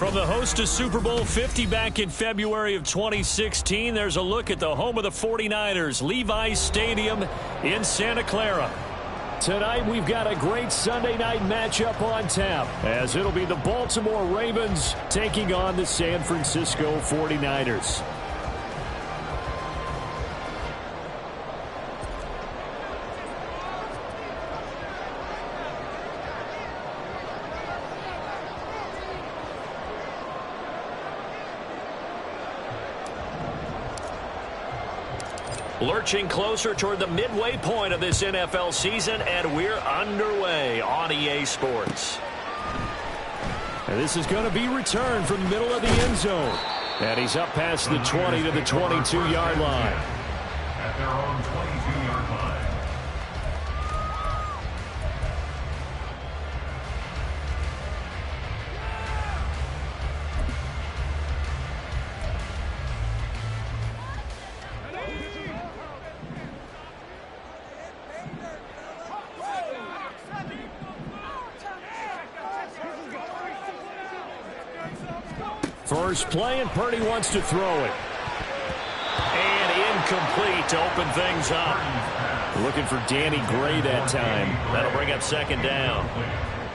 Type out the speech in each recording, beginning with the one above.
From the host to Super Bowl 50 back in February of 2016, there's a look at the home of the 49ers, Levi's Stadium in Santa Clara. Tonight we've got a great Sunday night matchup on tap, as it'll be the Baltimore Ravens taking on the San Francisco 49ers. Lurching closer toward the midway point of this NFL season, and we're underway on EA Sports. And this is going to be returned from the middle of the end zone. And he's up past the 20 to the 22-yard line. At their own 22-yard line. First play, and Purdy wants to throw it. And incomplete to open things up. Looking for Danny Gray that time. That'll bring up second down.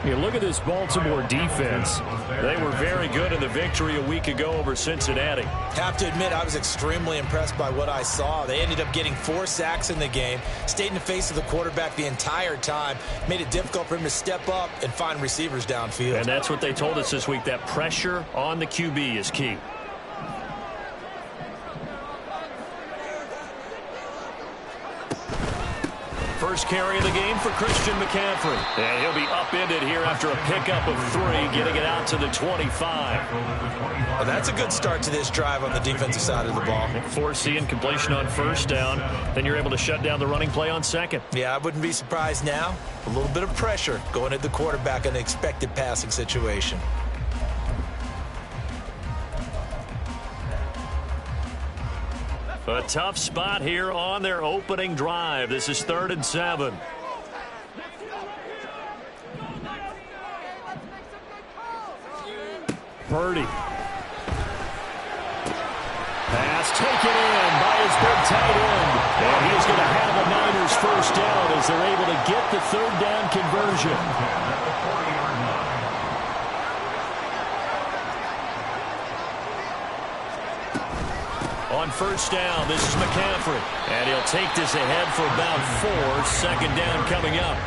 Look at this Baltimore defense. They were very good in the victory a week ago over Cincinnati. Have to admit, I was extremely impressed by what I saw. They ended up getting 4 sacks in the game, stayed in the face of the quarterback the entire time, made it difficult for him to step up and find receivers downfield. And that's what they told us this week, that pressure on the QB is key. First carry of the game for Christian McCaffrey. And he'll be upended here after a pickup of 3, getting it out to the 25. Well, that's a good start to this drive on the defensive side of the ball. Forcing completion on first down. Then you're able to shut down the running play on second. Yeah, I wouldn't be surprised now. A little bit of pressure going at the quarterback in an expected passing situation. A tough spot here on their opening drive. This is 3rd and 7. Purdy. Pass taken in by his big tight end. And he's going to have a Niners first down as they're able to get the 3rd down conversion. On first down, this is McCaffrey. And he'll take this ahead for about 4. Second down coming up.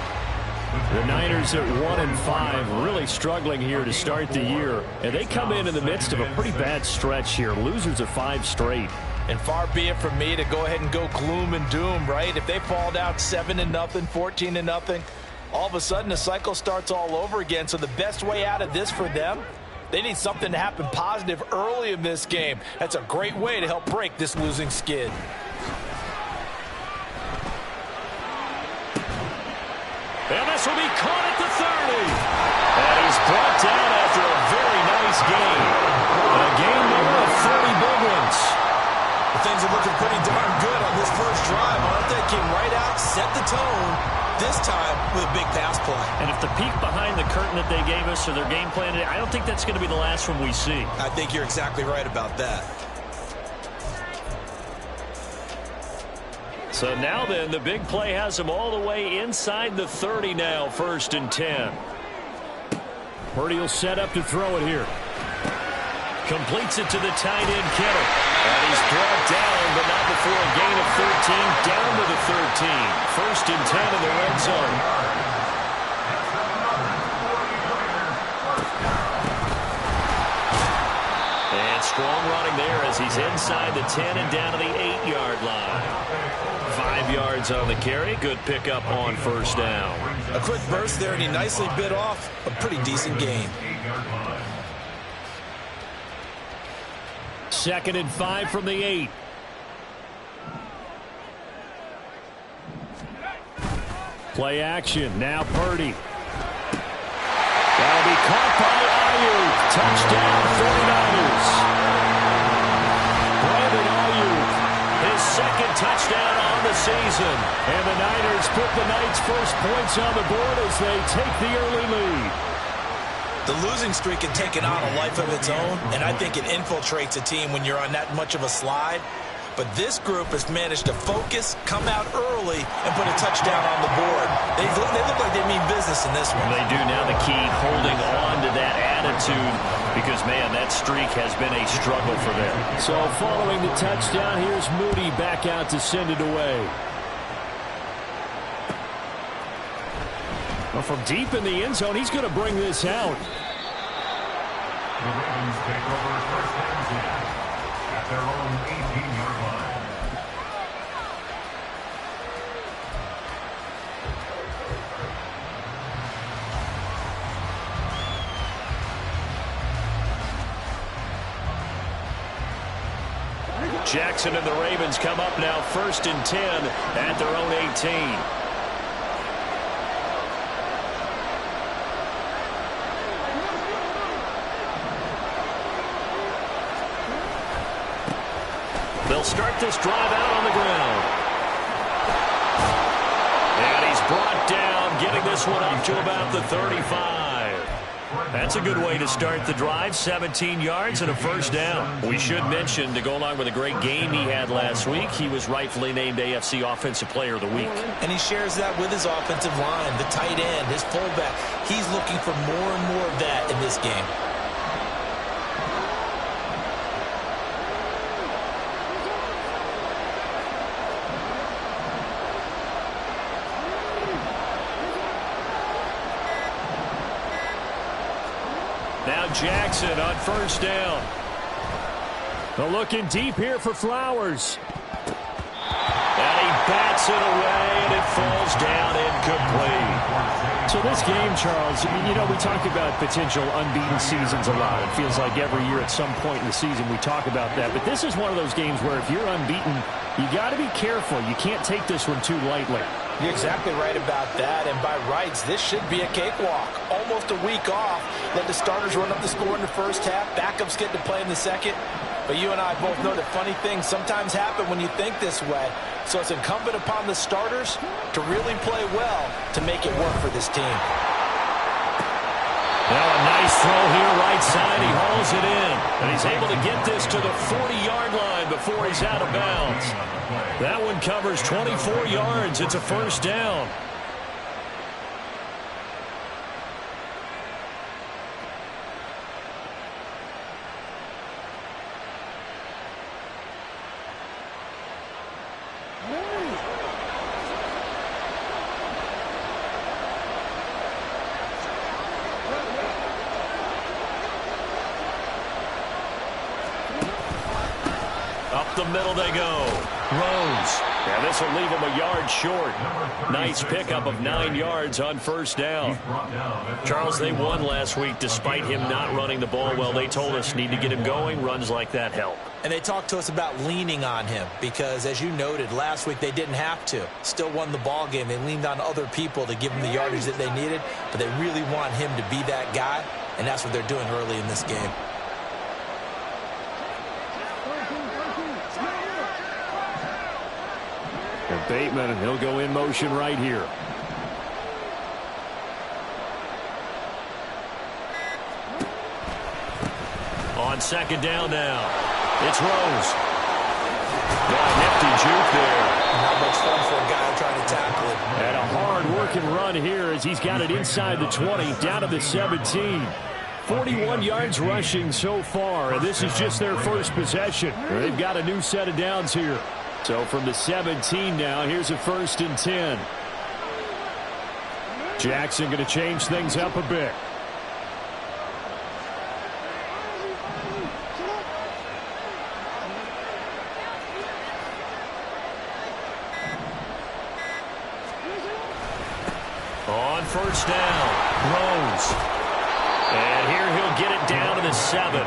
The Niners at 1-5, really struggling here to start the year. And they come in the midst of a pretty bad stretch here. Losers of 5 straight. And far be it from me to go ahead and go gloom and doom, right? If they fall down 7-0, 14-0, all of a sudden the cycle starts all over again. So the best way out of this for them, they need something to happen positive early in this game. That's a great way to help break this losing skid. And this will be caught at the 30. And he's brought down after a very nice game. A game there of 30 big ones. Things are looking pretty darn good on this first drive, aren't they? Came right out, set the tone, this time with a big pass play. And if the peek behind the curtain that they gave us or their game plan, I don't think that's going to be the last one we see. I think you're exactly right about that. So now then, the big play has them all the way inside the 30 now, 1st and 10. Purdy will set up to throw it here. Completes it to the tight end, Kittle. And he's brought down, but not before a gain of 13, down to the 13. 1st and 10 in the red zone. And strong running there as he's inside the 10 and down to the 8-yard line. 5 yards on the carry. Good pickup on first down. A quick burst there, and he nicely bit off a pretty decent gain. 2nd and 5 from the 8. Play action. Now Purdy. That'll be caught by Ayuk. Touchdown 49ers. Brandon Ayuk, his 2nd touchdown on the season. And the Niners put the Knights' first points on the board as they take the early lead. The losing streak had taken on a life of its own, and I think it infiltrates a team when you're on that much of a slide. But this group has managed to focus, come out early, and put a touchdown on the board. They look like they mean business in this one. They do. Now the key, holding on to that attitude, because, man, that streak has been a struggle for them. So following the touchdown, here's Moody back out to send it away. Well, from deep in the end zone, he's going to bring this out. The Ravens take over first and 10 at their own 18-yard line. Jackson and the Ravens come up now first and 10 at their own 18. They'll start this drive out on the ground. And he's brought down, getting this one up to about the 35. That's a good way to start the drive. 17 yards and a first down. We should mention, to go along with a great game he had last week, he was rightfully named AFC Offensive Player of the Week. And he shares that with his offensive line, the tight end, his fullback. He's looking for more and more of that in this game. Now Jackson on first down. They're looking deep here for Flowers. And he bats it away, and it falls down incomplete. So this game, Charles, you know, we talk about potential unbeaten seasons a lot. It feels like every year at some point in the season we talk about that. But this is one of those games where if you're unbeaten, you got to be careful. You can't take this one too lightly. You're exactly right about that, and by rights, this should be a cakewalk. Almost a week off. Let the starters run up the score in the first half. Backups get to play in the second. But you and I both know that funny things sometimes happen when you think this way. So it's incumbent upon the starters to really play well to make it work for this team. Now a nice throw here, right side. He hauls it in. And he's able to get this to the 40-yard line before he's out of bounds. That one covers 24 yards. It's a first down. Up the middle they go. Rose. And this will leave him a yard short. Nice pickup of 9 yards on first down. Charles, they won last week despite him not running the ball well. They told us need to get him going. Runs like that help. And they talked to us about leaning on him because, as you noted, last week they didn't have to. Still won the ball game. They leaned on other people to give them the yardage that they needed, but they really want him to be that guy, and that's what they're doing early in this game. And Bateman, and he'll go in motion right here. On second down now. It's Rose. Got a nifty juke there. Not much fun for a guy trying to tackle it. And a hard-working run here as he's got it inside the 20, down to the 17. 41 yards rushing so far, and this is just their first possession. They've got a new set of downs here. So from the 17 now, here's a first and 10. Jackson going to change things up a bit. On first down, Rose. And here he'll get it down to the 7.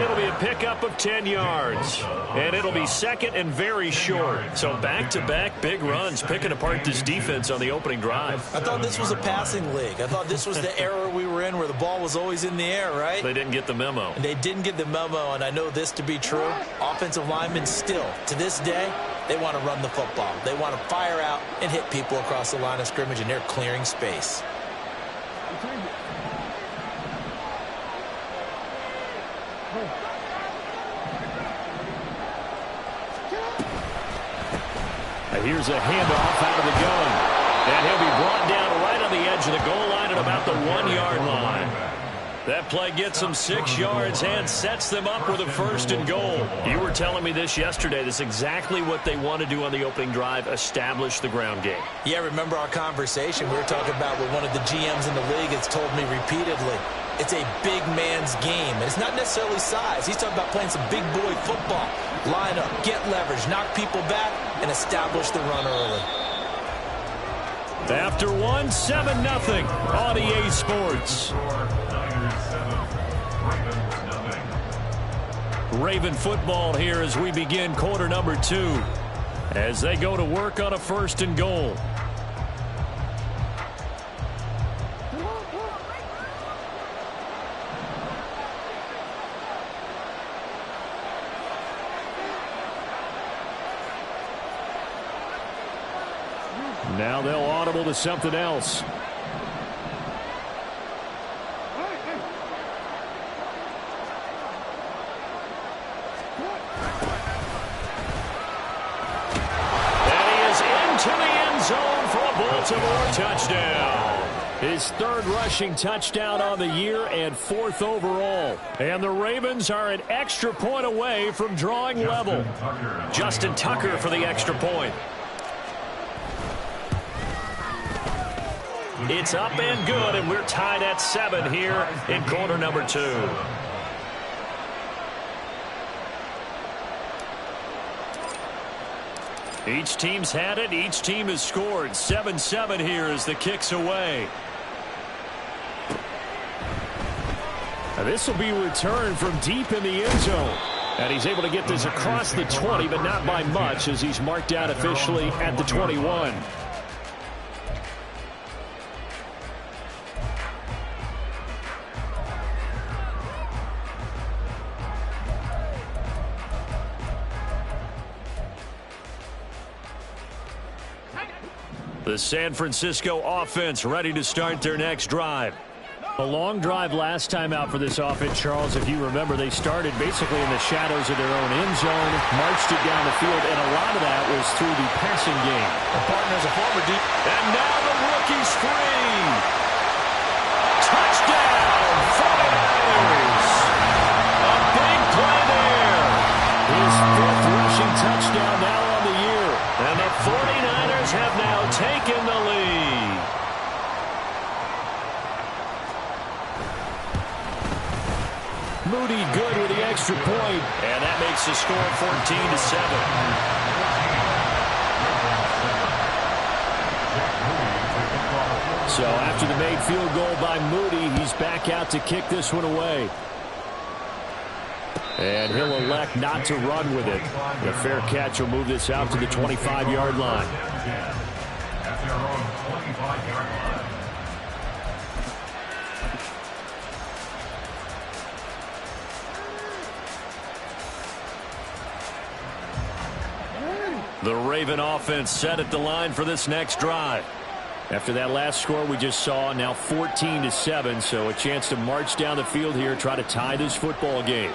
It'll be a pickup of 10 yards. And it'll be second and very short. So back-to-back big runs, picking apart this defense on the opening drive. I thought this was a passing league. I thought this was the era we were in where the ball was always in the air, right? They didn't get the memo. And they didn't get the memo, and I know this to be true. Offensive linemen still, to this day, they want to run the football. They want to fire out and hit people across the line of scrimmage, and they're clearing space. Here's a handoff out of the gun. And he'll be brought down right on the edge of the goal line at about the 1-yard line. That play gets them 6 yards and sets them up with a 1st and goal. You were telling me this yesterday. This is exactly what they want to do on the opening drive, establish the ground game. Yeah, remember our conversation we were talking about with one of the GMs in the league has told me repeatedly. It's a big man's game, and it's not necessarily size. He's talking about playing some big boy football. Line up, get leverage, knock people back, and establish the run early. After 1, 7-0 on EA Sports. Raven football here as we begin quarter number 2. As they go to work on a 1st and goal. Now they'll audible to something else. Baltimore touchdown. His 3rd rushing touchdown on the year and 4th overall. And the Ravens are an extra point away from drawing level. Justin Tucker for the extra point. It's up and good, and we're tied at 7 here in quarter number 2. Each team's had it. Each team has scored. 7-7 here as the kick's away. Now this will be returned from deep in the end zone. And he's able to get this across the 20, but not by much as he's marked out officially at the 21. The San Francisco offense ready to start their next drive. A long drive last time out for this offense, Charles. If you remember, they started basically in the shadows of their own end zone, marched it down the field, and a lot of that was through the passing game. The partner's a former deep. And now the rookie's free. Touchdown, 49ers. A big play there. His 5th rushing touchdown now on the year. And the 49ers have now taken the lead. Moody good with the extra point, and that makes the score 14-7. So after the made field goal by Moody, he's back out to kick this one away. And he'll elect not to run with it. The fair catch will move this out to the 25-yard line. At their own 25-yard line. The Raven offense set at the line for this next drive. After that last score we just saw, now 14-7, so a chance to march down the field here, try to tie this football game.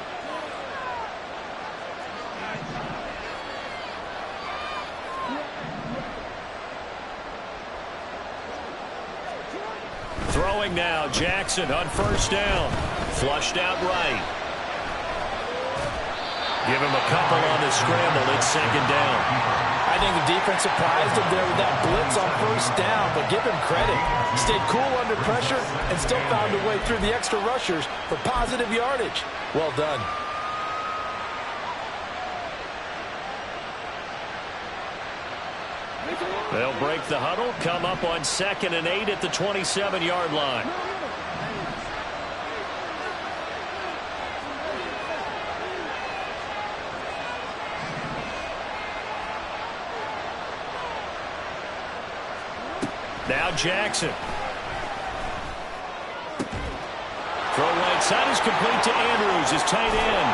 Throwing now, Jackson on 1st down. Flushed out right. Give him a couple on the scramble. It's 2nd down. I think the defense surprised him there with that blitz on 1st down, but give him credit. He stayed cool under pressure and still found a way through the extra rushers for positive yardage. Well done. They'll break the huddle, come up on 2nd and 8 at the 27-yard line. Now Jackson. Throw right side is complete to Andrews, his tight end.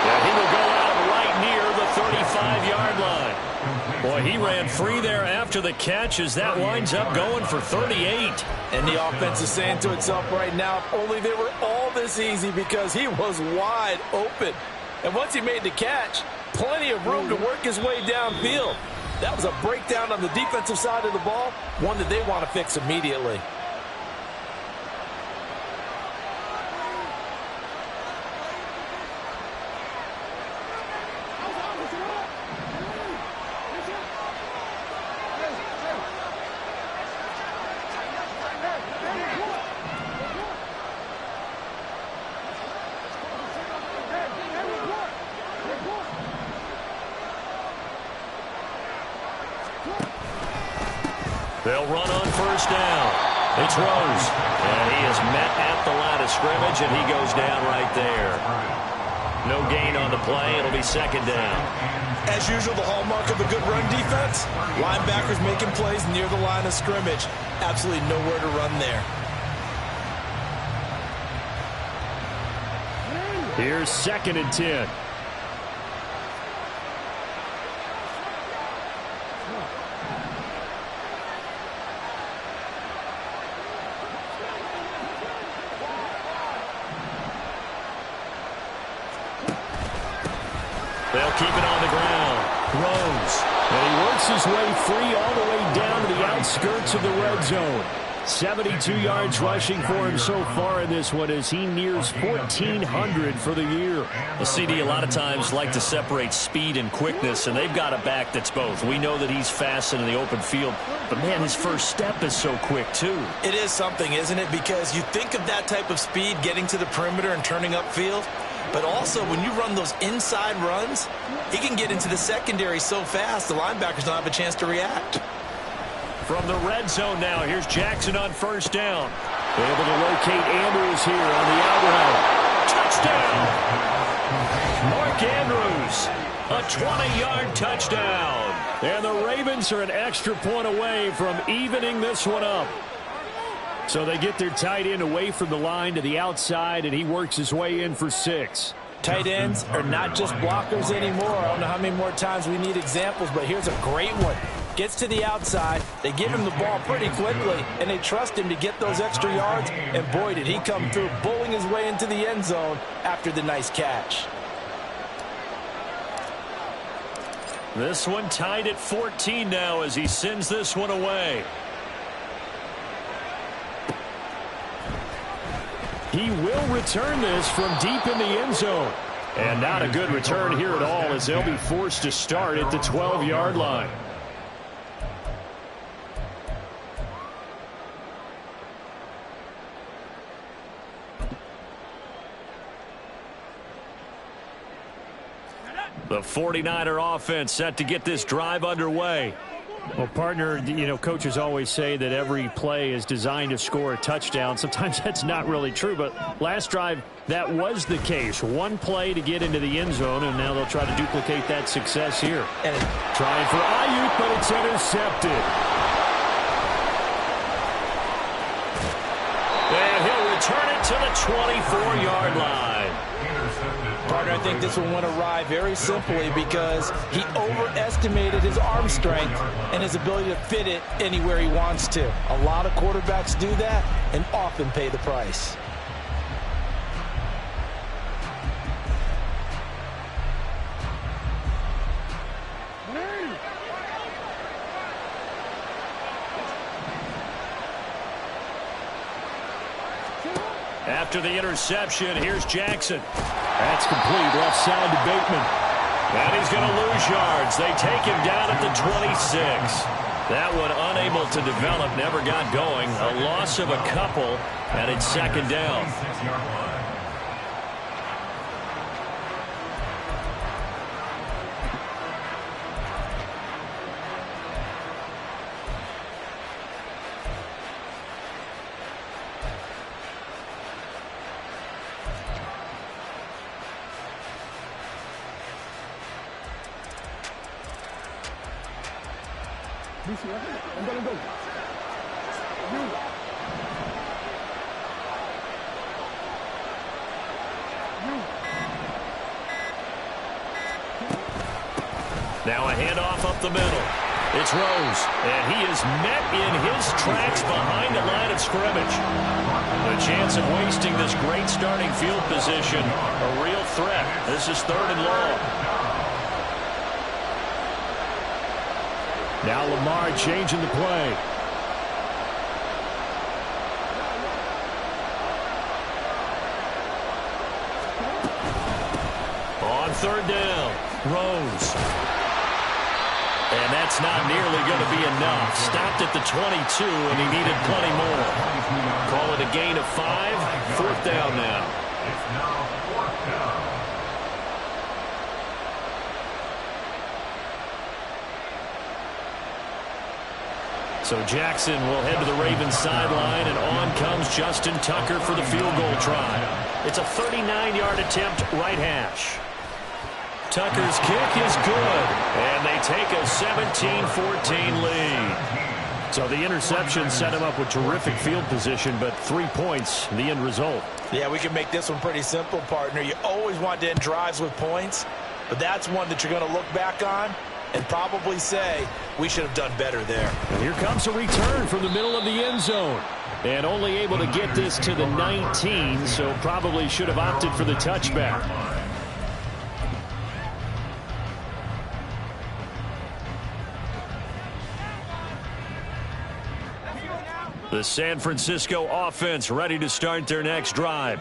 And he will go out right near the 35-yard line. Boy, he ran free there after the catch as that winds up going for 38. And the offense is saying to itself right now, if only they were all this easy, because he was wide open. And once he made the catch, plenty of room to work his way downfield. That was a breakdown on the defensive side of the ball, one that they want to fix immediately. They'll run on first down. It's Rose. And he is met at the line of scrimmage, and he goes down right there. No gain on the play. It'll be second down. As usual, the hallmark of a good run defense, linebackers making plays near the line of scrimmage. Absolutely nowhere to run there. Here's 2nd and 10. They'll keep it on the ground. Rose. And he works his way free all the way down to the outskirts of the red zone. 72 yards rushing for him so far in this one as he nears 1,400 for the year. The CD a lot of times like to separate speed and quickness, and they've got a back that's both. We know that he's fast in the open field, but man, his first step is so quick too. It is something, isn't it? Because you think of that type of speed getting to the perimeter and turning upfield, but also when you run those inside runs, he can get into the secondary so fast the linebackers don't have a chance to react. From the red zone now, here's Jackson on first down. Able to locate Andrews here on the out route. Touchdown! Mark Andrews, a 20-yard touchdown. And the Ravens are an extra point away from evening this one up. So they get their tight end away from the line to the outside, and he works his way in for 6. Tight ends are not just blockers anymore. I don't know how many more times we need examples, but here's a great one. Gets to the outside, they give him the ball pretty quickly, and they trust him to get those extra yards, and boy, did he come through, bowling his way into the end zone after the nice catch. This one tied at 14 now as he sends this one away. He will return this from deep in the end zone. And not a good return here at all as they'll be forced to start at the 12-yard line. The 49er offense set to get this drive underway. Well, partner, you know, coaches always say that every play is designed to score a touchdown. Sometimes that's not really true, but last drive, that was the case. One play to get into the end zone, and now they'll try to duplicate that success here. And trying for Ayuk, but it's intercepted. And he'll return it to the 24-yard line. Partner, I think this one went awry very simply because he overestimated his arm strength and his ability to fit it anywhere he wants to. A lot of quarterbacks do that and often pay the price. After the interception, here's Jackson. That's complete, left side to Bateman. And he's going to lose yards. They take him down at the 26. That one unable to develop, never got going. A loss of a couple, and it's second down. Now a handoff up the middle. It's Rose, and he is met in his tracks behind the line of scrimmage. The chance of wasting this great starting field position, a real threat. This is 3rd and long. Now Lamar changing the play. On 3rd down, Rose. And that's not nearly going to be enough. Stopped at the 22, and he needed plenty more. Call it a gain of 5. 4th down now. It's now 4th down. So Jackson will head to the Ravens sideline, and on comes Justin Tucker for the field goal try. It's a 39-yard attempt, right hash. Tucker's kick is good, and they take a 17-14 lead. So the interception set him up with terrific field position, but 3 points, the end result. Yeah, we can make this one pretty simple, partner. You always want to end drives with points, but that's one that you're going to look back on and probably say, we should have done better there. And here comes a return from the middle of the end zone. And only able to get this to the 19, so probably should have opted for the touchback. The San Francisco offense ready to start their next drive.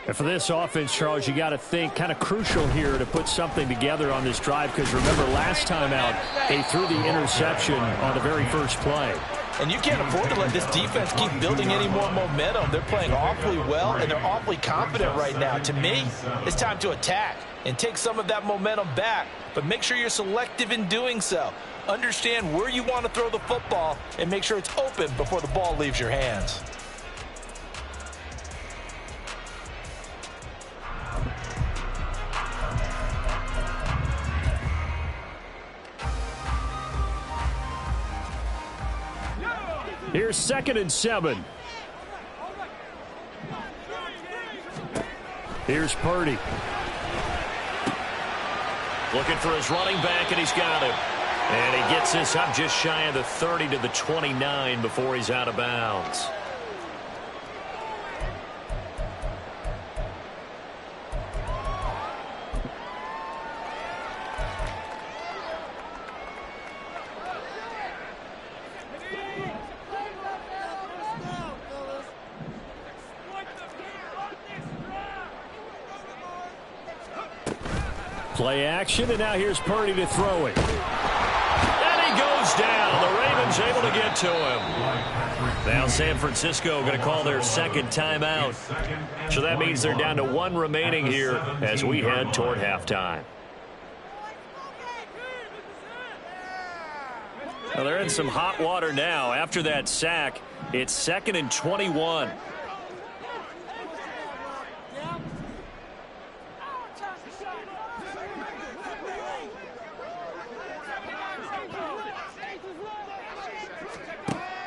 And for this offense, Charles, you got to think kind of crucial here to put something together on this drive, because remember last time out they threw the interception on the very first play. And you can't afford to let this defense keep building any more momentum. They're playing awfully well, and they're awfully confident right now. To me, it's time to attack and take some of that momentum back, but make sure you're selective in doing so. Understand where you want to throw the football and make sure it's open before the ball leaves your hands. Here's 2nd and 7. Here's Purdy. Looking for his running back, and he's got him. And he gets this up just shy of the 30 to the 29 before he's out of bounds. Play action, and now here's Purdy to throw it. And he goes down. The Ravens able to get to him. Now San Francisco going to call their 2nd timeout. So that means they're down to 1 remaining here as we head toward halftime. Well, they're in some hot water now. After that sack, it's 2nd and 21.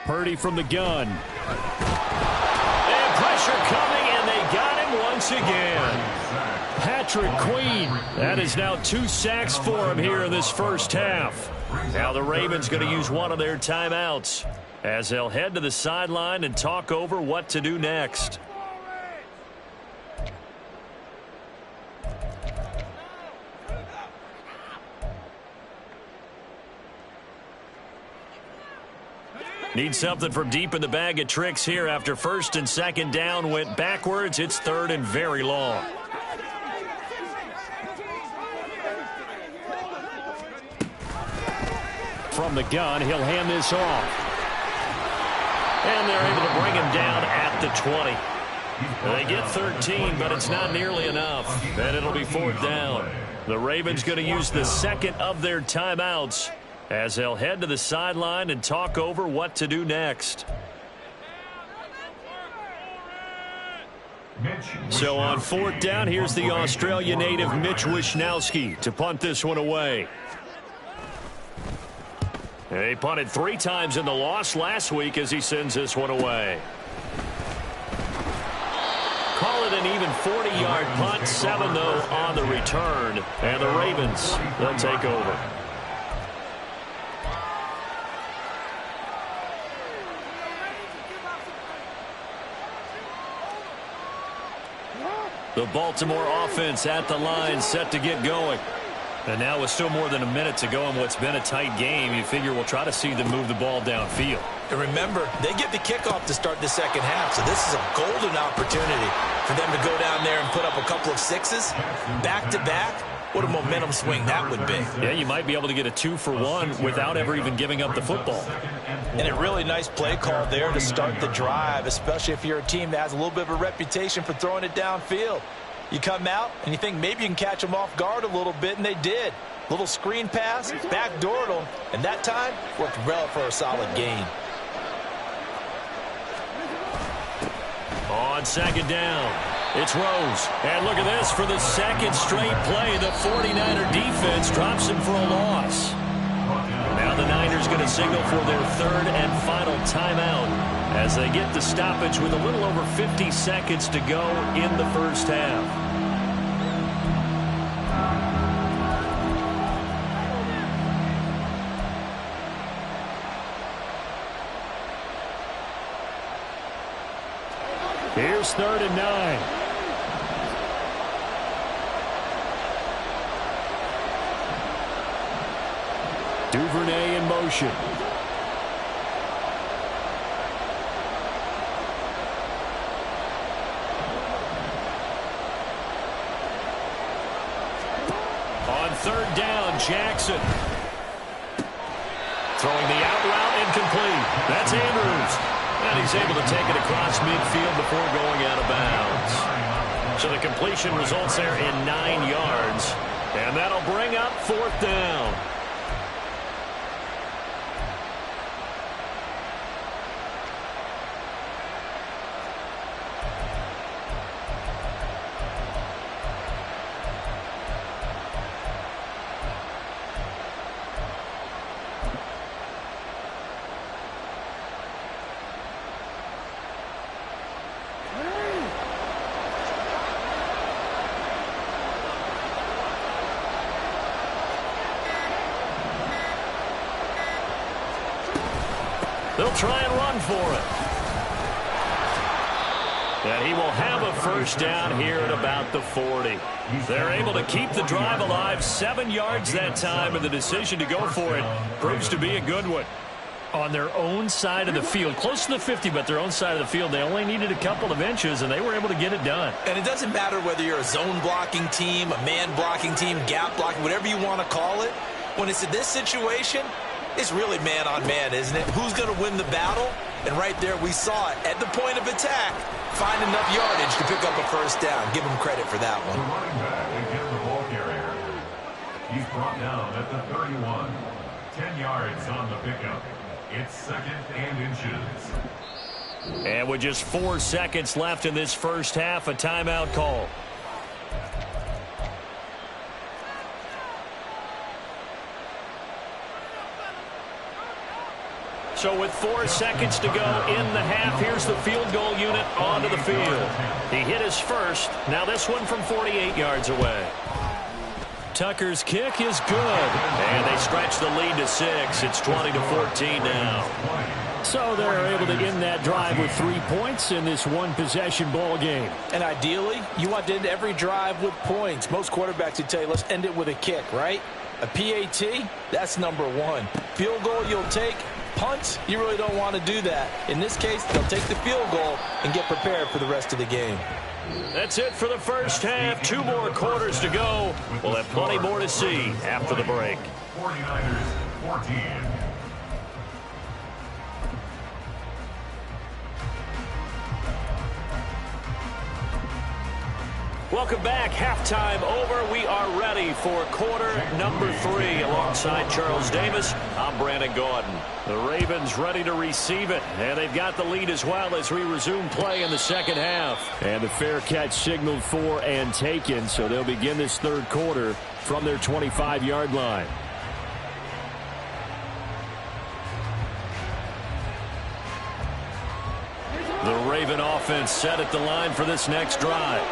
Purdy from the gun. And pressure coming, and they got him once again. Patrick Queen. That is now 2 sacks for him here in this first half. Now the Ravens going to use one of their timeouts as they'll head to the sideline and talk over what to do next. Need something from deep in the bag of tricks here after 1st and 2nd down went backwards. It's 3rd and very long. From the gun, he'll hand this off. And they're able to bring him down at the 20. They get 13, but it's not nearly enough. And it'll be 4th down. The Ravens going to use the 2nd of their timeouts as they'll head to the sideline and talk over what to do next. So on 4th down, here's the Australia native Mitch Wishnowsky to punt this one away. He punted 3 times in the loss last week as he sends this one away. Call it an even 40-yard punt, 7 though on the return, and the Ravens, they'll take over. The Baltimore offense at the line, set to get going. And now with still more than a minute to go in what's been a tight game, you figure we'll try to see them move the ball downfield. And remember, they get the kickoff to start the second half, so this is a golden opportunity for them to go down there and put up a couple of sixes back-to-back. What a momentum swing that would be. Yeah, you might be able to get a 2-for-1 without ever even giving up the football. And a really nice play call there to start the drive, especially if you're a team that has a little bit of a reputation for throwing it downfield. You come out and you think maybe you can catch them off guard a little bit, and they did. Little screen pass, backdoored them, and that time worked well for a solid gain. On second down, it's Rose. And look at this, for the second straight play, the 49er defense drops him for a loss. Now the Niners going to signal for their third and final timeout as they get the stoppage with a little over 50 seconds to go in the first half. Here's 3rd and 9. Duvernay in motion. On 3rd down, Jackson. Throwing the out route, incomplete. That's Andrews. And he's able to take it across midfield before going out of bounds. So the completion results there in 9 yards. And that'll bring up 4th down. They'll try and run for it. And he will have a first down here at about the 40. They're able to keep the drive alive, 7 yards that time, and the decision to go for it proves to be a good one. On their own side of the field, close to the 50, but their own side of the field, they only needed a couple of inches, and they were able to get it done. And it doesn't matter whether you're a zone blocking team, a man blocking team, gap blocking, whatever you want to call it. When it's in this situation, it's really man-on-man, isn't it? Who's going to win the battle? And right there, we saw it. At the point of attack, find enough yardage to pick up a first down. Give him credit for that one. The running back against the ball carrier. He's brought down at the 31. 10 yards on the pickup. It's 2nd and inches. And with just 4 seconds left in this first half, a timeout call. So with 4 seconds to go in the half, here's the field goal unit onto the field. He hit his first. Now this one from 48 yards away. Tucker's kick is good. And they stretch the lead to 6. It's 20-14 now. So they're able to end that drive with 3 points in this one-possession ball game. And ideally, you want to end every drive with points. Most quarterbacks would tell you, let's end it with a kick, right? A PAT, that's number 1. Field goal you'll take. Punts, you really don't want to do that. In this case, they'll take the field goal and get prepared for the rest of the game. That's it for the first half. 2 more quarters to go. We'll have plenty more to see after the break. 49ers 14. Welcome back. Halftime over. We are ready for quarter number 3. Alongside Charles Davis, I'm Brandon Gaudin. The Ravens ready to receive it, and they've got the lead as well as we resume play in the second half. And the fair catch signaled for and taken, so they'll begin this third quarter from their 25-yard line. The Raven offense set at the line for this next drive.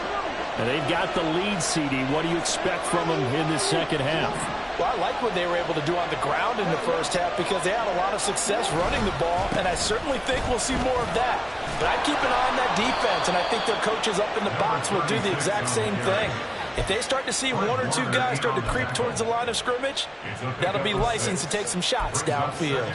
And they've got the lead, CD. What do you expect from them in this second half? Well, I like what they were able to do on the ground in the first half because they had a lot of success running the ball, and I certainly think we'll see more of that. But I'd keep an eye on that defense, and I think their coaches up in the box will do the exact same thing. If they start to see one or two guys start to creep towards the line of scrimmage, that'll be license to take some shots downfield.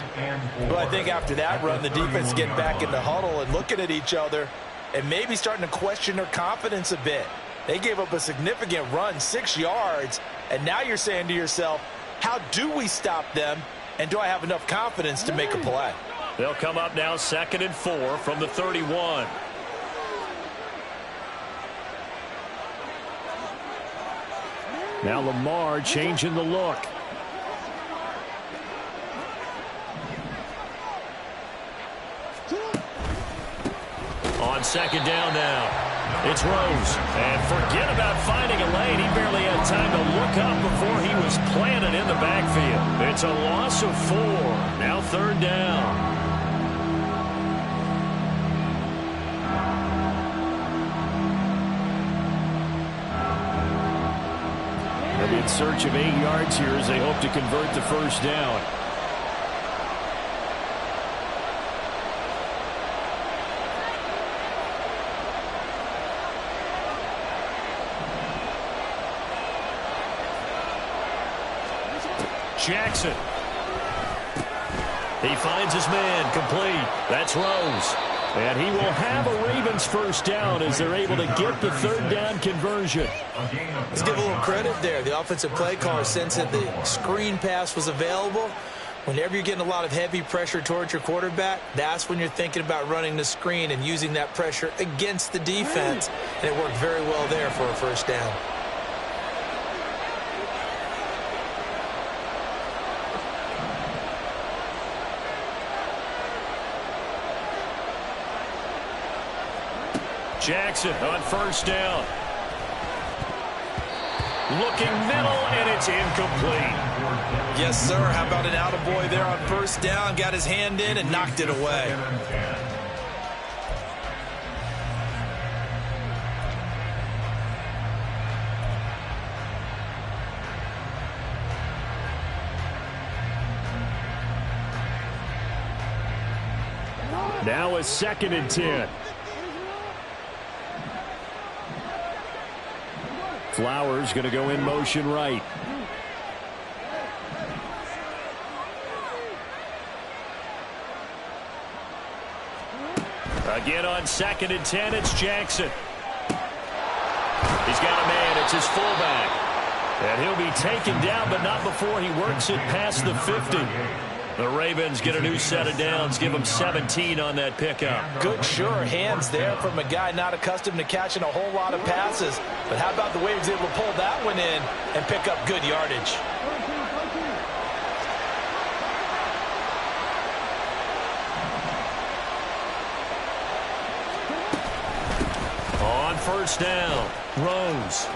But I think after that run, the defense is getting back in the huddle and looking at each other and maybe starting to question their confidence a bit. They gave up a significant run, 6 yards, and now you're saying to yourself, how do we stop them, and do I have enough confidence to make a play? They'll come up now 2nd and 4 from the 31. Now Lamar changing the look. On 2nd down now, it's Rose. And forget about finding a lane. He barely had time to look up before he was planted in the backfield. It's a loss of 4. Now 3rd down. They'll be in search of 8 yards here as they hope to convert the first down. Jackson. He finds his man, complete. That's Rose. And he will have a Ravens first down as they're able to get the 3rd down conversion. Let's give a little credit there. The offensive play caller sensed that the screen pass was available. Whenever you're getting a lot of heavy pressure towards your quarterback, that's when you're thinking about running the screen and using that pressure against the defense. And it worked very well there for a first down. Jackson on 1st down. Looking middle, and it's incomplete. Yes, sir. How about an attaboy there on 1st down? Got his hand in and knocked it away. Now a 2nd and 10. Flowers going to go in motion right. Again on 2nd and 10, it's Jackson. He's got a man, it's his fullback. And he'll be taken down, but not before he works it past the 50. The Ravens get a new set of downs, give them 17 on that pickup. Good, sure hands there from a guy not accustomed to catching a whole lot of passes. But how about the way he was able to pull that one in and pick up good yardage? On 1st down, Rose.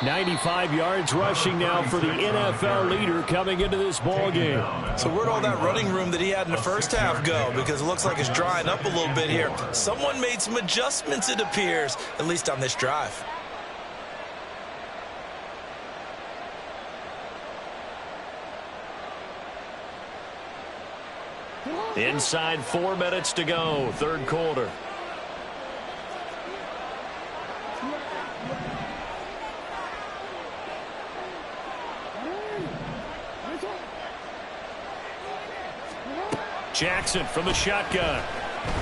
95 yards rushing now for the NFL leader coming into this ball game. So where'd all that running room that he had in the first half go? Because it looks like it's drying up a little bit here. Someone made some adjustments, it appears, at least on this drive. Inside 4 minutes to go, 3rd quarter. Jackson from the shotgun.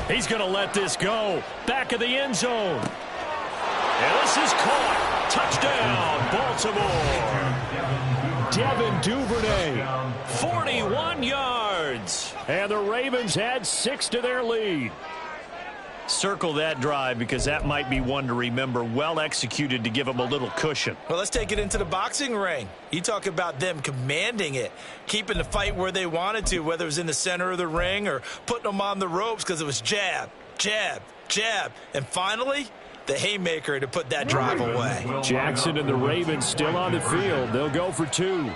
He's going to let this go. Back of the end zone. And this is caught. Touchdown, Baltimore. Devin Duvernay. 41 yards. And the Ravens had 6 to their lead. Circle that drive because that might be one to remember. Well executed to give them a little cushion. Well, let's take it into the boxing ring. You talk about them commanding it, keeping the fight where they wanted to, whether it was in the center of the ring or putting them on the ropes because it was jab, jab, jab. And finally, the haymaker to put that drive away. Jackson and the Ravens still on the field. They'll go for 2.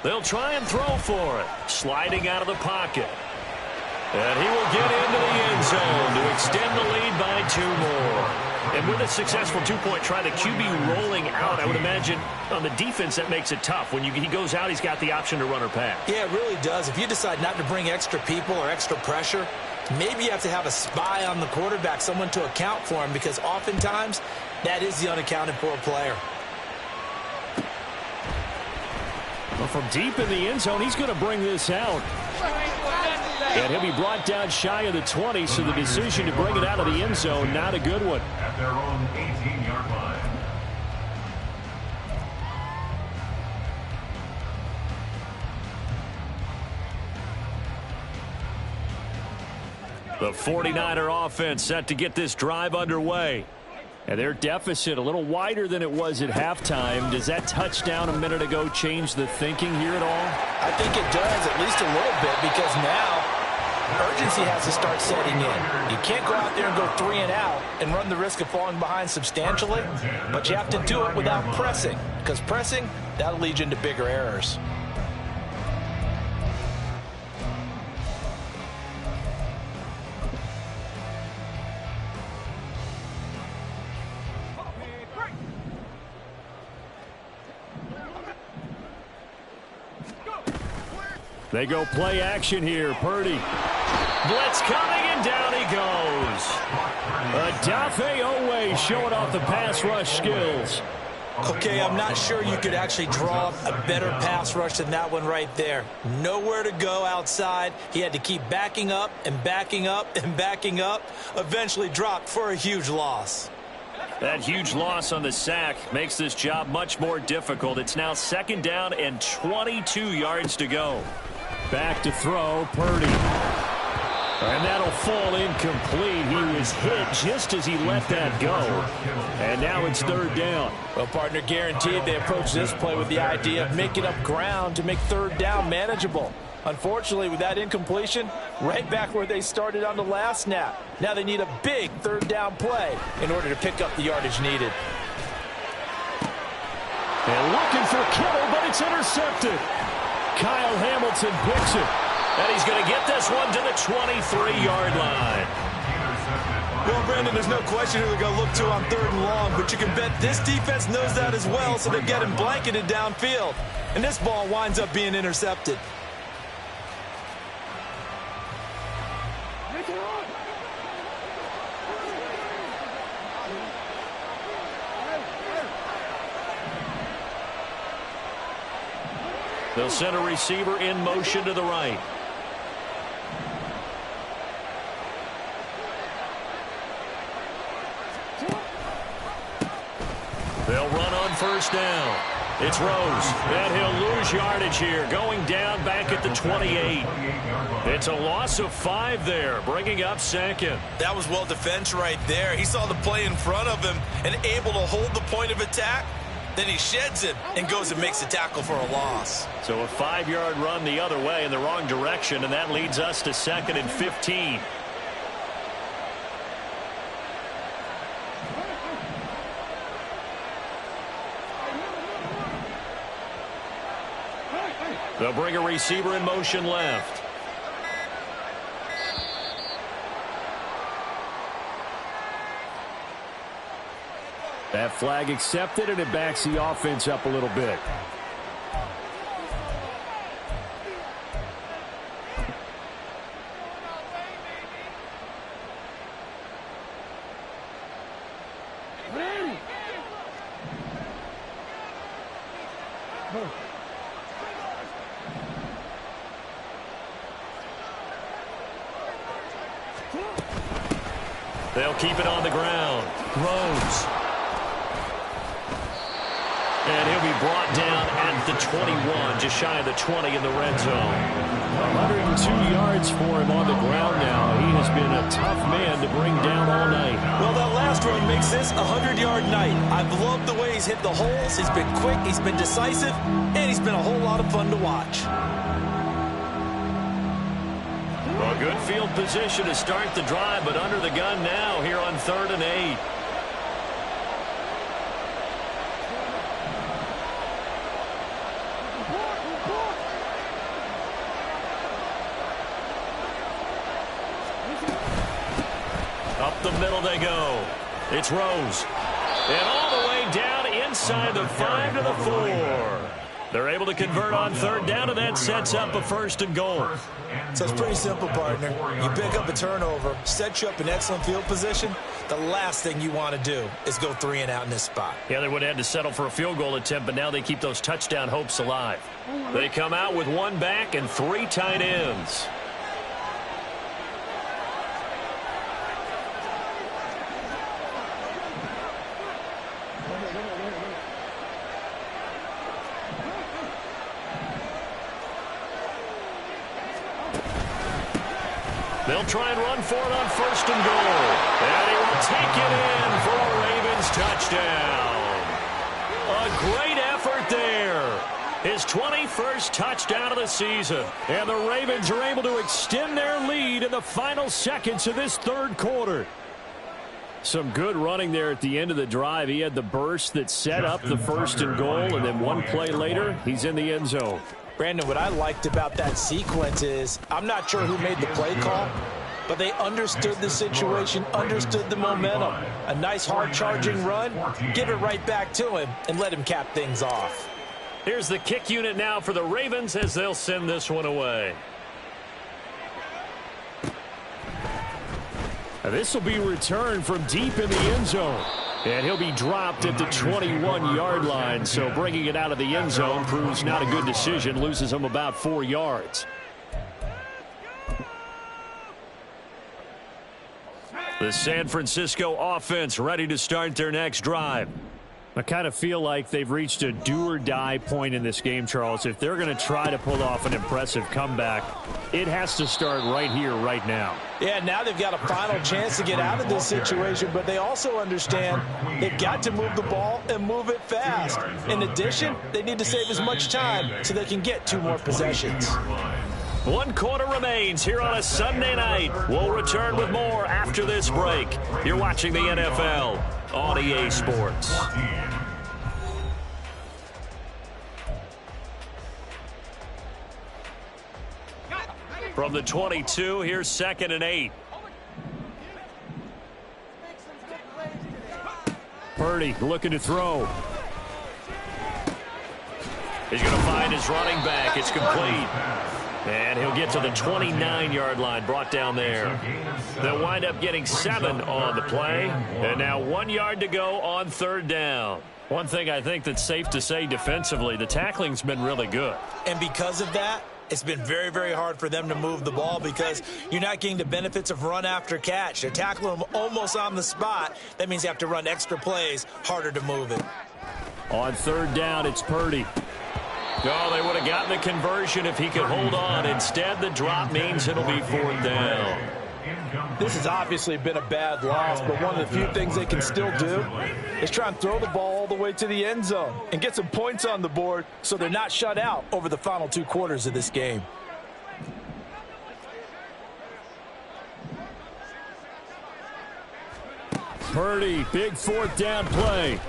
They'll try and throw for it. Sliding out of the pocket. And he will get into the end zone to extend the lead by 2 more. And with a successful two-point try, the QB rolling out, I would imagine on the defense that makes it tough. When he goes out, he's got the option to run or pass. Yeah, it really does. If you decide not to bring extra people or extra pressure, maybe you have to have a spy on the quarterback, someone to account for him, because oftentimes that is the unaccounted for player. Well, from deep in the end zone, he's going to bring this out. And he'll be brought down shy of the 20, so the decision to bring it out of the end zone, not a good one. At their own 18-yard line. The 49er offense set to get this drive underway. And their deficit a little wider than it was at halftime. Does that touchdown a minute ago change the thinking here at all? I think it does, at least a little bit, because now urgency has to start setting in. You can't go out there and go 3 and out and run the risk of falling behind substantially, but you have to do it without pressing, because pressing, that'll lead you into bigger errors. They go play action here. Purdy. Blitz coming, and down he goes. Adafe Owe showing off the pass rush skills. Okay, I'm not sure you could actually draw a better pass rush than that one right there. Nowhere to go outside. He had to keep backing up and backing up and backing up. Eventually dropped for a huge loss. That huge loss on the sack makes this job much more difficult. It's now 2nd down and 22 yards to go. Back to throw, Purdy. And that'll fall incomplete. He was hit just as he let that go. And now it's 3rd down. Well, partner, guaranteed they approach this play with the idea of making up ground to make 3rd down manageable. Unfortunately, with that incompletion, right back where they started on the last snap. Now they need a big 3rd down play in order to pick up the yardage needed. And looking for Kittle, but it's intercepted. Kyle Hamilton picks it. And he's going to get this one to the 23-yard line. Well, Brandon, there's no question who they're going to look to on 3rd and long, but you can bet this defense knows that as well, so they get him blanketed downfield. And this ball winds up being intercepted. They'll send a receiver in motion to the right. They'll run on 1st down. It's Rose, and he'll lose yardage here, going down back at the 28. It's a loss of 5 there, bringing up 2nd. That was well defense right there. He saw the play in front of him and able to hold the point of attack. Then he sheds it and goes and makes a tackle for a loss. So a 5-yard run the other way in the wrong direction, and that leads us to 2nd and 15. They'll bring a receiver in motion left. That flag accepted, and it backs the offense up a little bit. They'll keep it on the ground. Rose. And he'll be brought down at the 21, just shy of the 20 in the red zone. 102 yards for him on the ground now. He has been a tough man to bring down all night. Well, that last run makes this a 100-yard night. I've loved the way he's hit the holes. He's been quick, he's been decisive, and he's been a whole lot of fun to watch. Well, good field position to start the drive, but under the gun now here on 3rd and 8. Up the middle they go. It's Rose. And all the way down inside the 5 to the 4. They're able to convert on third down, and that sets up a 1st and goal. So it's pretty simple, partner. You pick up a turnover, set you up in excellent field position. The last thing you want to do is go 3 and out in this spot. Yeah, they would have had to settle for a field goal attempt, but now they keep those touchdown hopes alive. They come out with 1 back and 3 tight ends. They'll try and run for it on 1st and goal. And he will take it in for a Ravens touchdown. A great effort there. His 21st touchdown of the season. And the Ravens are able to extend their lead in the final seconds of this 3rd quarter. Some good running there at the end of the drive. He had the burst that set up the 1st and goal, and then 1 play later, he's in the end zone. Brandon, what I liked about that sequence is I'm not sure who made the play call, but they understood the situation, understood the momentum. A nice hard-charging run, give it right back to him, and let him cap things off. Here's the kick unit now for the Ravens as they'll send this one away. This will be returned from deep in the end zone. And he'll be dropped at the 21-yard line. So bringing it out of the end zone proves not a good decision. Loses him about 4 yards. The San Francisco offense ready to start their next drive. I kind of feel like they've reached a do-or-die point in this game, Charles. If they're going to try to pull off an impressive comeback, it has to start right here, right now. Yeah, now they've got a final chance to get out of this situation, but they also understand they've got to move the ball and move it fast. In addition, they need to save as much time so they can get 2 more possessions. 1 quarter remains here on a Sunday night. We'll return with more after this break. You're watching the NFL on EA Sports. From the 22, here's 2nd and 8. Purdy looking to throw. He's going to find his running back. It's complete. And he'll get to the 29-yard line, brought down there. They'll wind up getting 7 on the play. And now 1 yard to go on 3rd down. One thing I think that's safe to say defensively, the tackling's been really good. And because of that, it's been very, very hard for them to move the ball because you're not getting the benefits of run after catch. They're tackling them almost on the spot. That means you have to run extra plays, harder to move it. On 3rd down, it's Purdy. Oh, they would have gotten the conversion if he could hold on. Instead, the drop means it'll be 4th down. This has obviously been a bad loss, but one of the few things they can still do is try and throw the ball all the way to the end zone and get some points on the board so they're not shut out over the final 2 quarters of this game. Purdy, big 4th down play.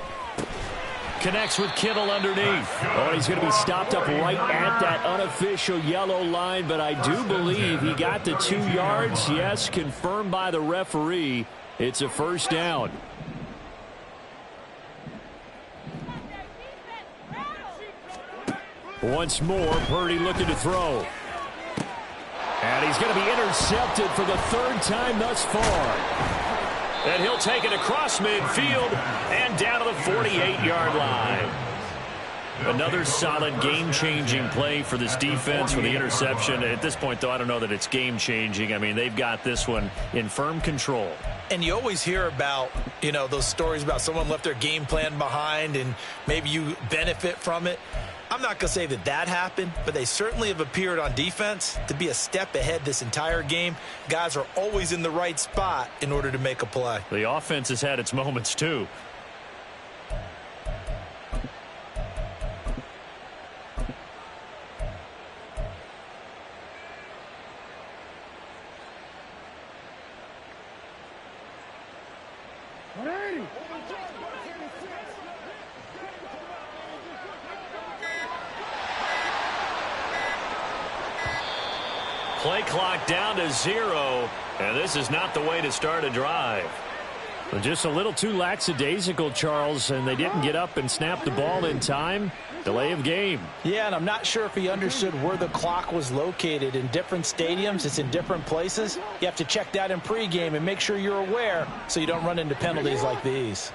Connects with Kittle underneath. Oh, he's going to be stopped up right at that unofficial yellow line, but I do believe he got the 2 yards. Yes, confirmed by the referee. It's a 1st down. Once more, Purdy looking to throw. And he's going to be intercepted for the 3rd time thus far. And he'll take it across midfield and down to the 48-yard line. Another solid game-changing play for this defense with the interception. At this point, though, I don't know that it's game-changing. I mean, they've got this one in firm control. And you always hear about, you know, those stories about someone left their game plan behind and maybe you benefit from it. I'm not going to say that that happened, but they certainly have appeared on defense to be a step ahead this entire game. Guys are always in the right spot in order to make a play. The offense has had its moments, too. Play clock down to 0, and this is not the way to start a drive. Well, just a little too lackadaisical, Charles, and they didn't get up and snap the ball in time. Delay of game. Yeah, and I'm not sure if he understood where the clock was located. In different stadiums, it's in different places. You have to check that in pregame and make sure you're aware so you don't run into penalties like these.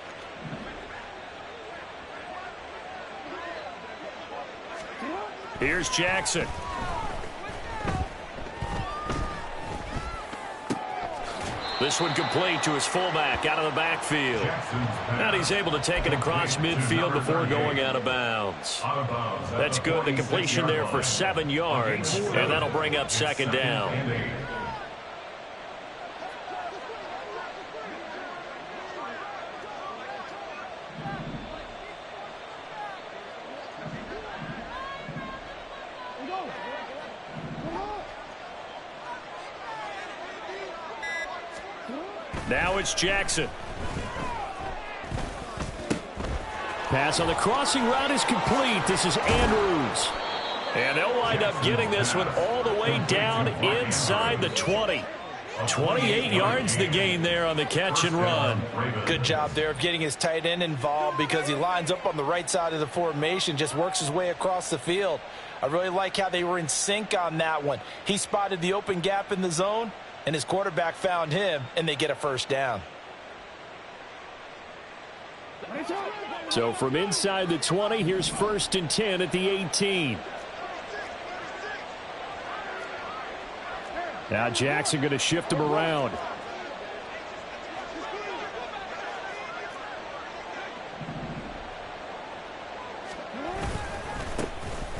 Here's Jackson. This one complete to his fullback out of the backfield. And he's able to take it across midfield before going out of bounds. That's good. The completion there for 7 yards. And that'll bring up second down. Now it's Jackson. Pass on the crossing route is complete. This is Andrews. And they'll wind up getting this one all the way down inside the 20. 28 yards the gain there on the catch and run. Good job there of getting his tight end involved because he lines up on the right side of the formation, just works his way across the field. I really like how they were in sync on that one. He spotted the open gap in the zone, and his quarterback found him, and they get a first down. So from inside the 20, here's 1st and 10 at the 18. Now Jackson going to shift him around.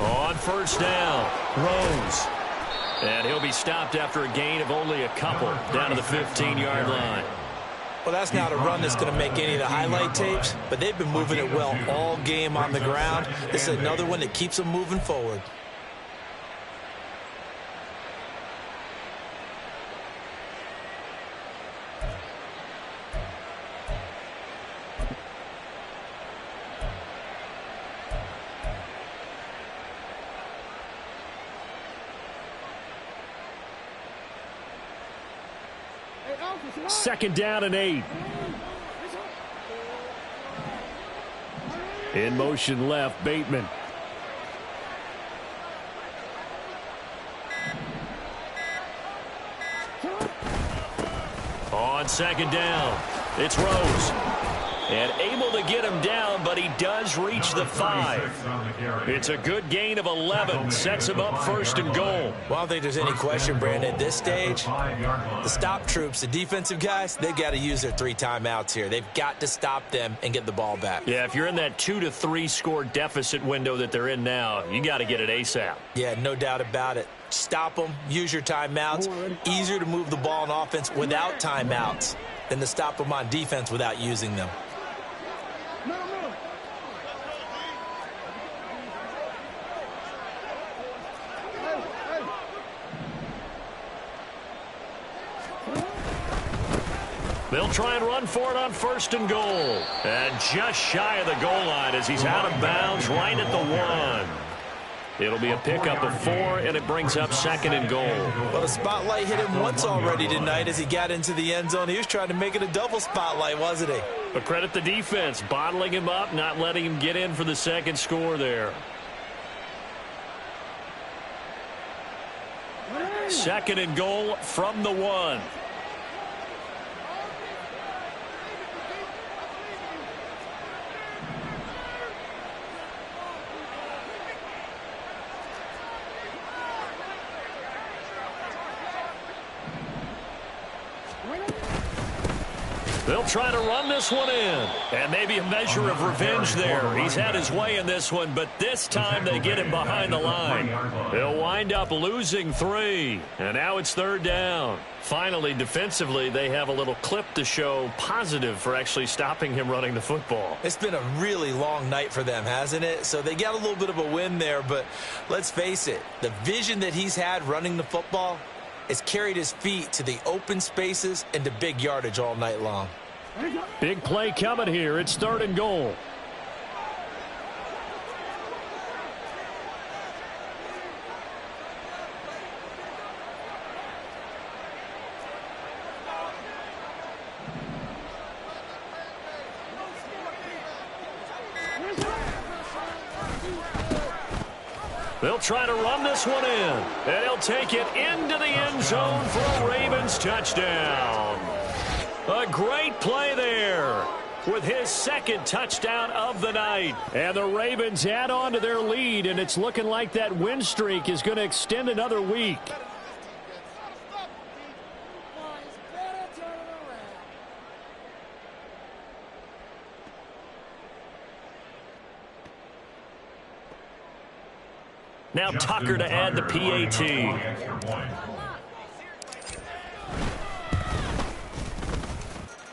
On first down, Rose. And he'll be stopped after a gain of only a couple down to the 15-yard line. Well, that's not a run that's going to make any of the highlight tapes, but they've been moving it well all game on the ground. This is another one that keeps them moving forward. Second down and 8. In motion left, Bateman. On second down, it's Rose. And able to get him down, but he does reach the 5. It's a good gain of 11. Sets him up 1st and goal. Well, I don't think there's any question, Brandon. At this stage, the stop troops, the defensive guys, they've got to use their 3 timeouts here. They've got to stop them and get the ball back. Yeah, if you're in that 2 to 3 score deficit window that they're in now, you got to get it ASAP. Yeah, no doubt about it. Stop them, use your timeouts. Easier to move the ball on offense without timeouts than to stop them on defense without using them. They'll try and run for it on 1st and goal. And just shy of the goal line as he's out of bounds right at the 1. It'll be a pickup of 4, and it brings up 2nd and goal. Well, the spotlight hit him once already tonight as he got into the end zone. He was trying to make it a double spotlight, wasn't he? But credit the defense, bottling him up, not letting him get in for the 2nd score there. 2nd and goal from the 1. They'll try to run this one in. And maybe a measure of revenge there. He's had his way in this one, but this time they get him behind the line. He'll wind up losing 3. And now it's 3rd down. Finally, defensively, they have a little clip to show positive for actually stopping him running the football. It's been a really long night for them, hasn't it? So they got a little bit of a win there, but let's face it, the vision that he's had running the football has carried his feet to the open spaces and to big yardage all night long. Big play coming here. It's 3rd and goal. They'll try to run this one in. And he'll take it into the end zone for a Ravens touchdown. A great play there with his second touchdown of the night. And the Ravens add on to their lead, and it's looking like that win streak is going to extend another week. Now Tucker to add the PAT.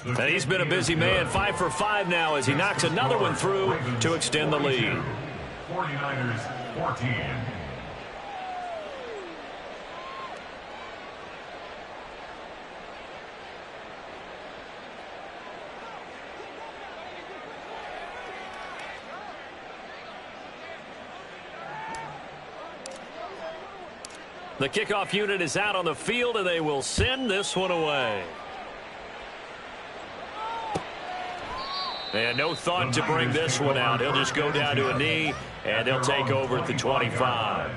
And he's been a busy man, 5 for 5 now as he knocks another one through to extend the lead. 49ers 14. The kickoff unit is out on the field, and they will send this one away. And no thought to bring this one out. He'll just go down to a knee, and they'll take over at the 25.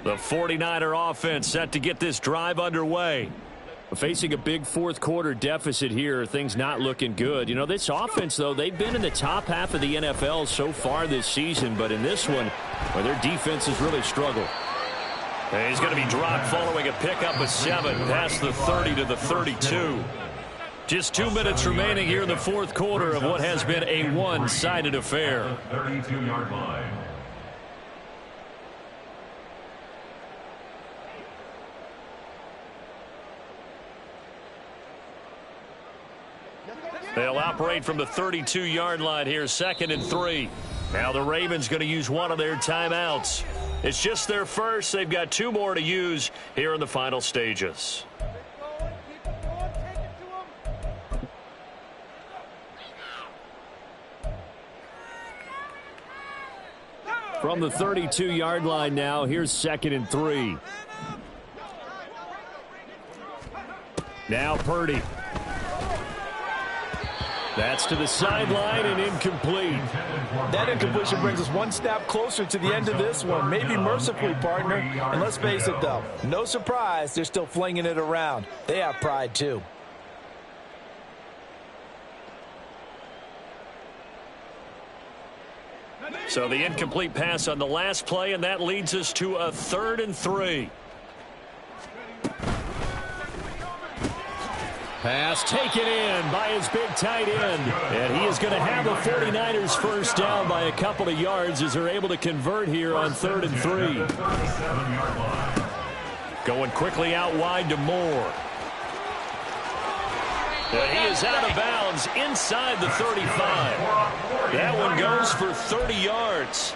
The 49er offense set to get this drive underway. Facing a big fourth quarter deficit here, things not looking good. You know, this offense, though, they've been in the top half of the NFL so far this season, but in this one, well, their defense has really struggled. And he's going to be dropped following a pickup of 7 past the 30 to the 32. Just 2 minutes remaining here in the fourth quarter of what has been a one-sided affair. 32-yard line. They'll operate from the 32-yard line here, 2nd and 3. Now the Ravens going to use one of their timeouts. It's just their first. They've got 2 more to use here in the final stages. From the 32-yard line now, here's 2nd and 3. Now Purdy. That's to the sideline and incomplete. That incompletion brings us one step closer to the end of this one. Maybe mercifully, partner. And let's face it, though, no surprise, they're still flinging it around. They have pride, too. So the incomplete pass on the last play, and that leads us to a 3rd and 3. Pass taken in by his big tight end. And he is going to have the 49ers first down by a couple of yards as they're able to convert here on 3rd and 3. Going quickly out wide to Moore. And he is out of bounds inside the 35. That one goes for 30 yards.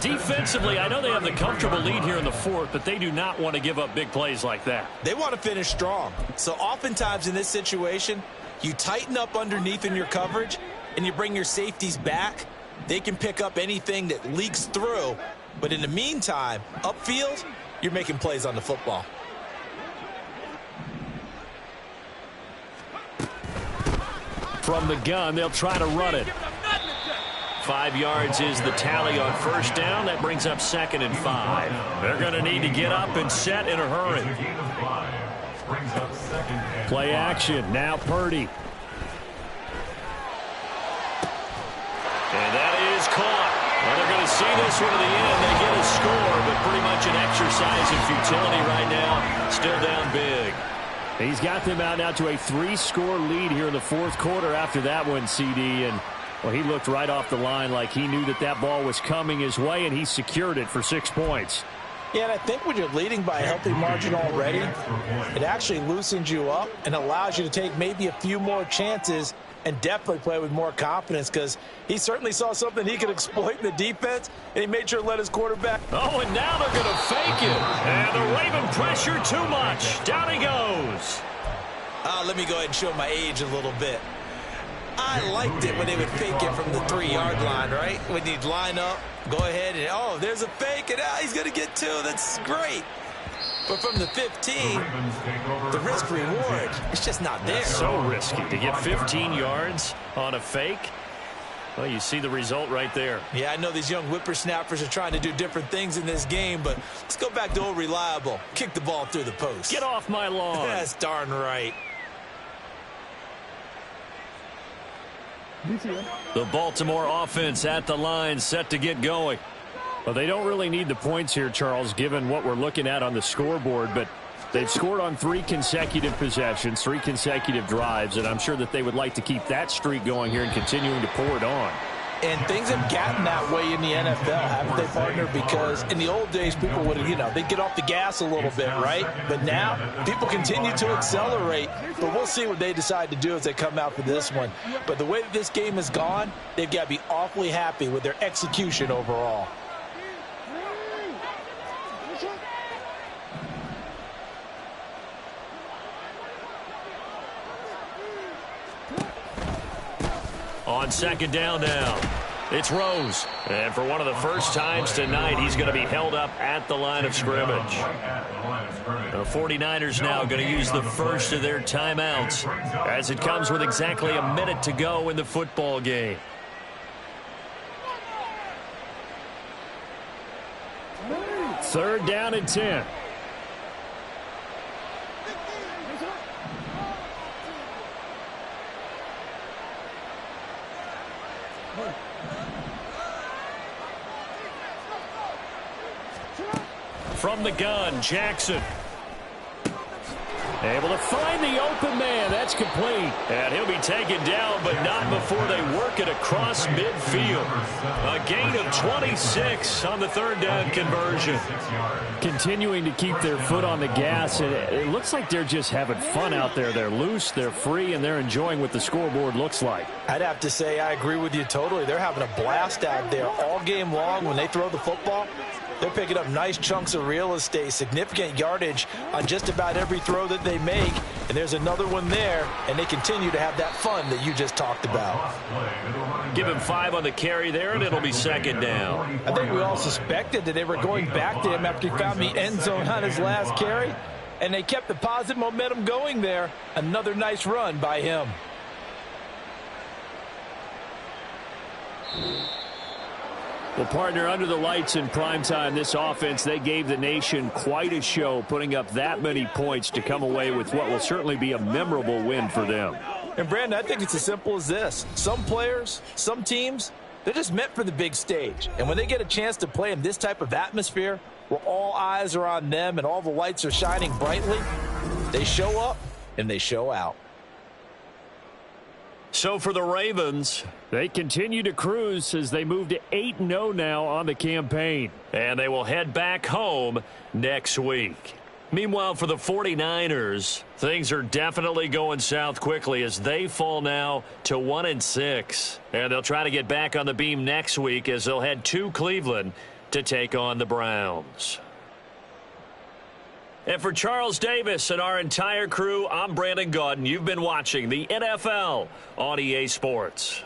Defensively, I know they have the comfortable lead here in the fourth, but they do not want to give up big plays like that. They want to finish strong. So oftentimes in this situation, you tighten up underneath in your coverage and you bring your safeties back. They can pick up anything that leaks through. But in the meantime, upfield, you're making plays on the football. From the gun, they'll try to run it. 5 yards is the tally on first down. That brings up 2nd and 5. They're going to need to get up and set in a hurry. Play action. Now Purdy. And that is caught. Well, they're going to see this one to the end. They get a score, but pretty much an exercise in futility right now. Still down big. He's got them out now to a 3-score lead here in the fourth quarter after that one, CD. And well, he looked right off the line like he knew that that ball was coming his way, and he secured it for 6 points. Yeah, and I think when you're leading by a healthy margin already, it actually loosens you up and allows you to take maybe a few more chances and definitely play with more confidence because he certainly saw something he could exploit in the defense, and he made sure to let his quarterback. Oh, and now they're going to fake it. And the Raven pressure too much. Down he goes. Let me go ahead and show my age a little bit. I liked it when they would fake it from the 3-yard line, right? When you'd line up, go ahead and, oh, there's a fake, and he's going to get 2. That's great. But from the 15, the risk reward, it's just not there. So risky to get 15 yards on a fake. Well, you see the result right there. Yeah, I know these young whippersnappers are trying to do different things in this game, but let's go back to old reliable. Kick the ball through the post. Get off my lawn. That's darn right. The Baltimore offense at the line, set to get going. Well, they don't really need the points here, Charles, given what we're looking at on the scoreboard, but they've scored on 3 consecutive possessions, 3 consecutive drives, and I'm sure that they would like to keep that streak going here and continuing to pour it on. And things have gotten that way in the NFL, haven't they, partner? Because in the old days, people would have, they'd get off the gas a little bit, right? But now, people continue to accelerate. But we'll see what they decide to do as they come out for this one. But the way that this game has gone, they've got to be awfully happy with their execution overall. On second down now, it's Rose. And for one of the first times tonight, he's going to be held up at the line of scrimmage. The 49ers now going to use the first of their timeouts as it comes with exactly a minute to go in the football game. Third down and 10. From the gun, Jackson. Able to find the open man. That's complete. And he'll be taken down, but not before they work it across midfield. A gain of 26 on the third down conversion. Continuing to keep their foot on the gas. It looks like they're just having fun out there. They're loose, they're free, and they're enjoying what the scoreboard looks like. I'd have to say I agree with you totally. They're having a blast out there all game long when they throw the football. They're picking up nice chunks of real estate, significant yardage on just about every throw that they make. And there's another one there, and they continue to have that fun that you just talked about. Give him 5 on the carry there, and it'll be second down. I think we all suspected that they were going back to him after he found the end zone on his last carry, and they kept the positive momentum going there. Another nice run by him. Well, partner, under the lights in primetime, this offense, they gave the nation quite a show, putting up that many points to come away with what will certainly be a memorable win for them. And, Brandon, I think it's as simple as this. Some players, some teams, they're just meant for the big stage. And when they get a chance to play in this type of atmosphere, where all eyes are on them and all the lights are shining brightly, they show up and they show out. So for the Ravens, they continue to cruise as they move to 8-0 now on the campaign. And they will head back home next week. Meanwhile, for the 49ers, things are definitely going south quickly as they fall now to 1-6. And they'll try to get back on the beam next week as they'll head to Cleveland to take on the Browns. And for Charles Davis and our entire crew, I'm Brandon Gaudin. You've been watching the NFL on EA Sports.